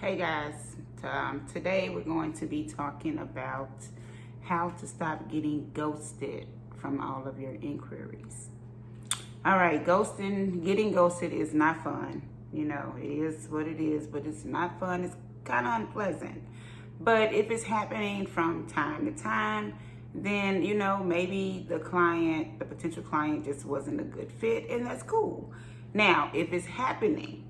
Hey guys, today we're going to be talking about how to stop getting ghosted from all of your inquiries. All right, getting ghosted is not fun. You know, it is what it is, but it's not fun. It's kind of unpleasant. But if it's happening from time to time, then, you know, maybe the potential client just wasn't a good fit, and that's cool. Now, if it's happening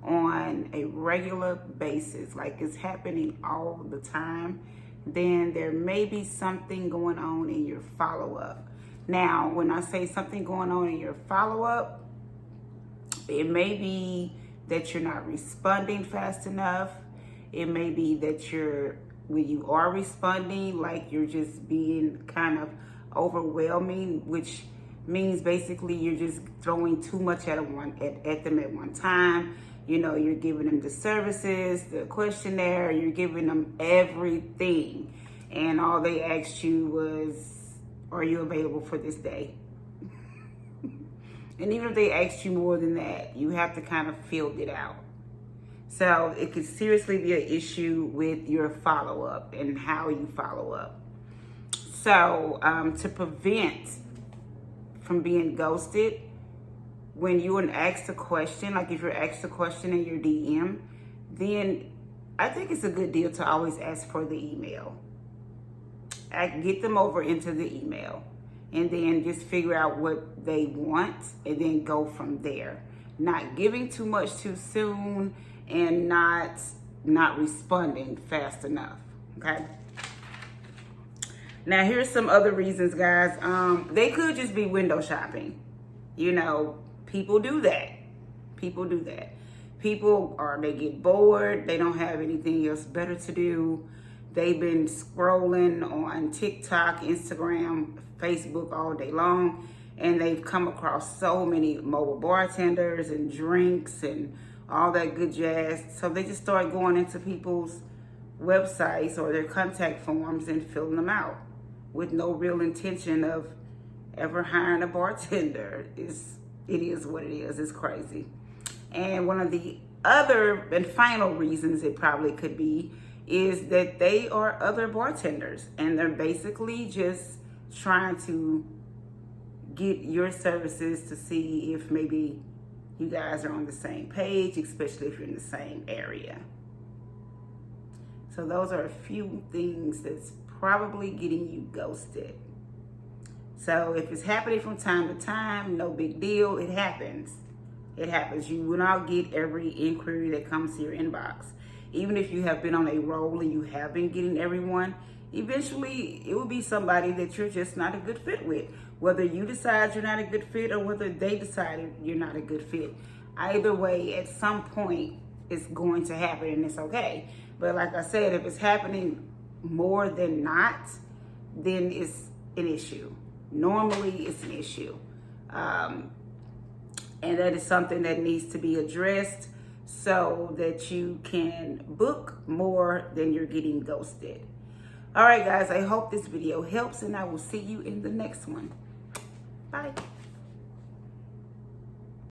on a regular basis, like it's happening all the time, then there may be something going on in your follow-up. Now, when I say something going on in your follow-up, it may be that you're not responding fast enough. It may be that when you are responding, like you're just being kind of overwhelming, which means basically you're just throwing too much at them at one time. You know, you're giving them the services, the questionnaire, you're giving them everything. And all they asked you was, are you available for this day? And even if they asked you more than that, you have to kind of fill it out. So it could seriously be an issue with your follow-up and how you follow up. So to prevent from being ghosted, when you're asked a question, like if you're asked a question in your DM, then I think it's a good deal to always ask for the email. Get them over into the email and then just figure out what they want and then go from there. Not giving too much too soon and not responding fast enough, okay? Now, here's some other reasons, guys. They could just be window shopping. You know, people do that. They get bored. They don't have anything else better to do. They've been scrolling on TikTok, Instagram, Facebook all day long, and they've come across so many mobile bartenders and drinks and all that good jazz. So they just start going into people's websites or their contact forms and filling them out with no real intention of ever hiring a bartender. It is what it is. It's crazy. And one of the other and final reasons it probably could be is that they are other bartenders and they're basically just trying to get your services to see if maybe you guys are on the same page, especially if you're in the same area. So those are a few things that's probably getting you ghosted. So if it's happening from time to time, no big deal. It happens. It happens. You will not get every inquiry that comes to your inbox. Even if you have been on a roll and you have been getting everyone, eventually it will be somebody that you're just not a good fit with. Whether you decide you're not a good fit or whether they decided you're not a good fit. Either way, at some point, it's going to happen and it's okay. But like I said, if it's happening more than not, then it's an issue. Normally, it's an issue. And that is something that needs to be addressed so that you can book more than you're getting ghosted. All right, guys, I hope this video helps, and I will see you in the next one. Bye.